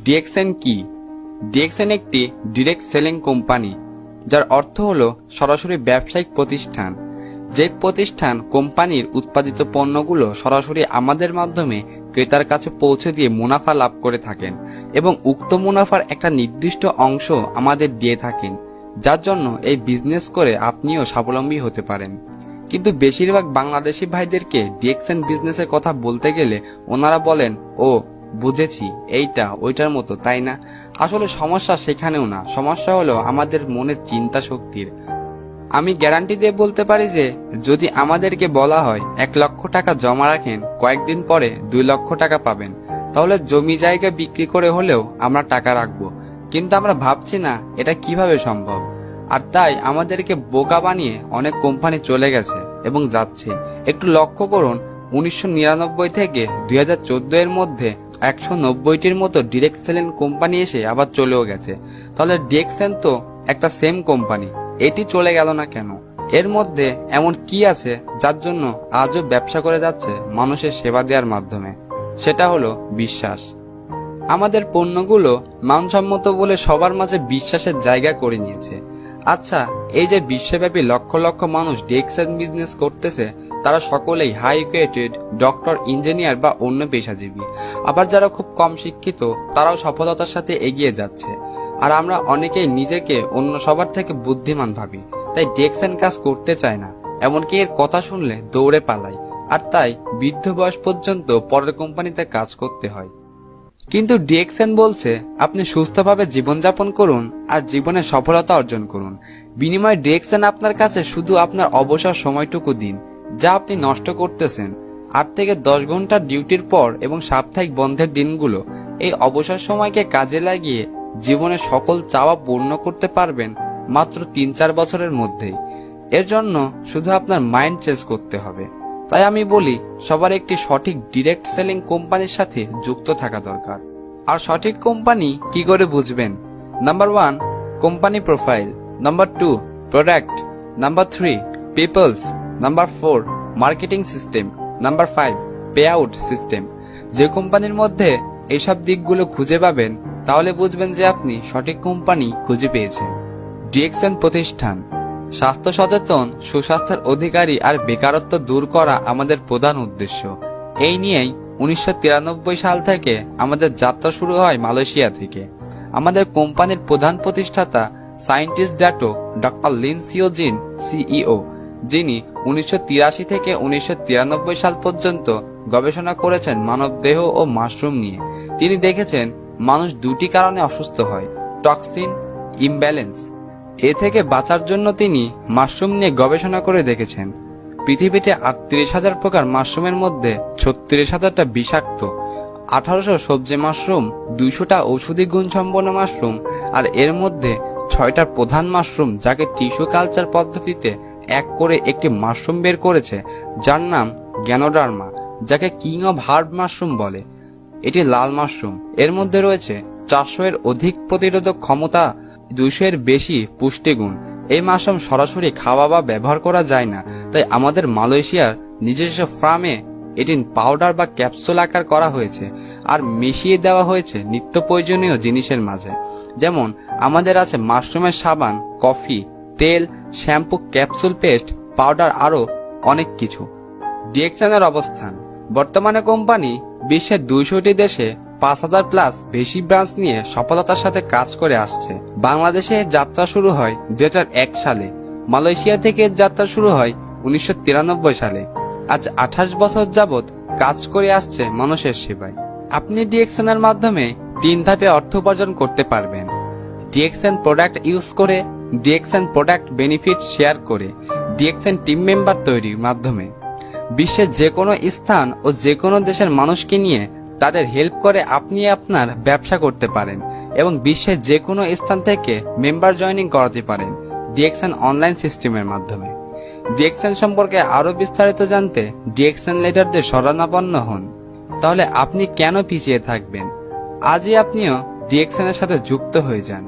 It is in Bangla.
ডিএক্সএন কি? ডিএক্সএন একটি ডিরেক্ট সেলিং কোম্পানি, যার অর্থ হল সরাসরি ব্যবসায়িক প্রতিষ্ঠান। যে প্রতিষ্ঠান কোম্পানির উৎপাদিত পণ্যগুলো সরাসরি আমাদের মাধ্যমে ক্রেতার কাছে পৌঁছে দিয়ে মুনাফা লাভ করে থাকেন এবং উক্ত মুনাফার একটা নির্দিষ্ট অংশ আমাদের দিয়ে থাকেন, যার জন্য এই বিজনেস করে আপনিও স্বাবলম্বী হতে পারেন। কিন্তু বেশিরভাগ বাংলাদেশি ভাইদেরকে ডিএক্সএন বিজনেসের কথা বলতে গেলে ওনারা বলেন, ও বুঝেছি, এইটা ওইটার মতো, তাই না? আসলে সমস্যা সেখানেও না, সমস্যা হলো আমাদের মনের চিন্তা শক্তির। আমি গ্যারান্টি দিয়ে বলতে পারি যে যদি আমাদেরকে বলা হয় 1 লক্ষ টাকা জমা রাখেন, কয়েকদিন পরে 2 লক্ষ টাকা পাবেন, তাহলে জমি জায়গা বিক্রি করে হলেও আমরা টাকা রাখবো। কিন্তু আমরা ভাবছি না এটা কিভাবে সম্ভব। আর তাই আমাদেরকে বোকা বানিয়ে অনেক কোম্পানি চলে গেছে এবং যাচ্ছে। একটু লক্ষ্য করুন, 1999 থেকে 2014 এর মধ্যে 190টির মতো ডিরেক্ট সেলিং কোম্পানি এসে আবার চলেও গেছে। তাহলে ডিএক্সএন তো একটা সেম কোম্পানি, এটি চলে গেল না কেন? এর মধ্যে এমন কি আছে যার জন্য আজও ব্যবসা করে যাচ্ছে মানুষের সেবা দেওয়ার মাধ্যমে? সেটা হলো বিশ্বাস। আমাদের পণ্যগুলো মানসম্মত বলে সবার মাঝে বিশ্বাসের জায়গা করে নিয়েছে। আচ্ছা, এই যে বিশ্বব্যাপী লক্ষ লক্ষ মানুষ ডিএক্সএন বিজনেস করতেছে, তারা সকলেই হাই এডুকেটেড, ডক্টর, ইঞ্জিনিয়ার বা অন্য পেশাজীবী। আবার যারা খুব কম শিক্ষিত, তারাও সফলতার সাথে এগিয়ে যাচ্ছে। আর আমরা অনেকেই নিজেকে অন্য সবার থেকে বুদ্ধিমান ভাবি, তাই ডিএক্সএন কাজ করতে চায় না, এমনকি এর কথা শুনলে দৌড়ে পালাই। আর তাই বৃদ্ধ বয়স পর্যন্ত পরের কোম্পানিতে কাজ করতে হয়। কিন্তু ডিএক্সএন বলছে আপনি সুস্থভাবে জীবনযাপন করুন আর জীবনে সফলতা অর্জন করুন। বিনিময়ে ডিএক্সএন আপনার কাছে শুধু আপনার অবসর সময়টুকু দিন, যা আপনি নষ্ট করতেছেন। 8 থেকে 10 ঘন্টার ডিউটির পর এবং সাপ্তাহিক বন্ধের দিনগুলো, এই অবসর সময়কে কাজে লাগিয়ে জীবনের সকল চাওয়া পূর্ণ করতে পারবেন মাত্র 3-4 বছরের মধ্যেই। এর জন্য শুধু আপনার মাইন্ড চেঞ্জ করতে হবে। তাই আমি বলি, সবার একটি সঠিক ডিরেক্ট সেলিং কোম্পানির সাথে যুক্ত থাকা দরকার। আর সঠিক কোম্পানি কি করে বুঝবেন? Number 1, company profile. Number 2, product. Number 3, peoples. Number 4, marketing system. Number 5, pay out system. যে কোম্পানির মধ্যে এইসব দিকগুলো খুঁজে পাবেন, তাহলে বুঝবেন যে আপনি সঠিক কোম্পানি খুঁজে পেয়েছেন। ডিএক্সএন প্রতিষ্ঠান স্বাস্থ্য সচেতন, সুস্বাস্থ্যের অধিকারী আর বেকারত্ব দূর করা আমাদের প্রধান উদ্দেশ্য। এই নিয়েই 1993 সাল থেকে আমাদের যাত্রা শুরু হয় মালয়েশিয়া থেকে। আমাদের কোম্পানির প্রধান প্রতিষ্ঠাতা সায়েন্টিস্ট ডক্টর লিন সিও জিন, সিইও, যিনি 1983 থেকে 1993 সাল পর্যন্ত গবেষণা করেছেন মানবদেহ ও মাশরুম নিয়ে। তিনি দেখেছেন মানুষ 2টি কারণে অসুস্থ হয়, টক্সিন, ইমব্যালেন্স। এ থেকে বাঁচার জন্য তিনি মাশরুম নিয়ে গবেষণা করে দেখেছেন পৃথিবীতে 38,000 প্রকার মাশরুমের মধ্যে 36,000টা বিষাক্ত, 1800 সবজি মাশরুম, 200টা ঔষধি গুণসম্পন্ন মাশরুম, আর এর মধ্যে 6টা প্রধান মাশরুম যাকে টিস্যু কালচার পদ্ধতিতে এক করে একটি মাশরুম বের করেছে, যার নাম গ্যানোডার্মা, যাকে কিং অব হার্ব মাশরুম বলে। এটি লাল মাশরুম। এর মধ্যে রয়েছে 400 এর অধিক প্রতিরোধক ক্ষমতা, 200 এর বেশি পুষ্টিগুণ। এই মাশরুম সরাসরি খাওয়া বা ব্যবহার করা যায় না, তাই আমাদের মালয়েশিয়ার নিজস্ব ফার্মে এটি পাউডার বা ক্যাপসুল আকার করা হয়েছে আর মিশিয়ে দেওয়া হয়েছে নিত্য প্রয়োজনীয় জিনিসের মাঝে। যেমন আমাদের আছে মাশরুমের সাবান, কফি, তেল, শ্যাম্পু, ক্যাপসুল, পেস্ট, পাউডার, আরো অনেক কিছু। ডিএক্সএনের অবস্থান বর্তমানে কোম্পানি বিশ্বের 200টি দেশে 5,000+ বেশি ব্রাঞ্চ নিয়ে সফলতার সাথে কাজ করে আসছে। বাংলাদেশে যাত্রা শুরু হয় 2001 সালে। মালয়েশিয়া থেকে যাত্রা শুরু হয় 1993 সালে। আজ 28 বছর যাবৎ কাজ করে আসছে মানুষের সেবায়। আপনি ডিএক্সএনের মাধ্যমে 3 ধাপে অর্থ উপার্জন করতে পারবেন: ডিএক্সএন প্রোডাক্ট ইউজ করে, ডিএক্সএন প্রোডাক্ট বেনিফিট শেয়ার করে, ডিএক্সএন টিম মেম্বার তৈরির মাধ্যমে। বিশ্বের যে কোনো স্থান ও যে কোনো দেশের মানুষকে নিয়ে তাদের হেল্প করে আপনি আপনার ব্যবসা করতে পারেন এবং বিশ্বের যে কোনো স্থান থেকে মেম্বার জয়েনিং করাতে পারেন ডিএক্সএন অনলাইন সিস্টেমের মাধ্যমে। ডিএক্সএন সম্পর্কে আরো বিস্তারিত জানতে ডিএক্সএন লিডারদের শরণাপন্ন হন। তাহলে আপনি কেন পিছিয়ে থাকবেন? আজই আপনিও ডিএক্সএন এর সাথে যুক্ত হয়ে যান।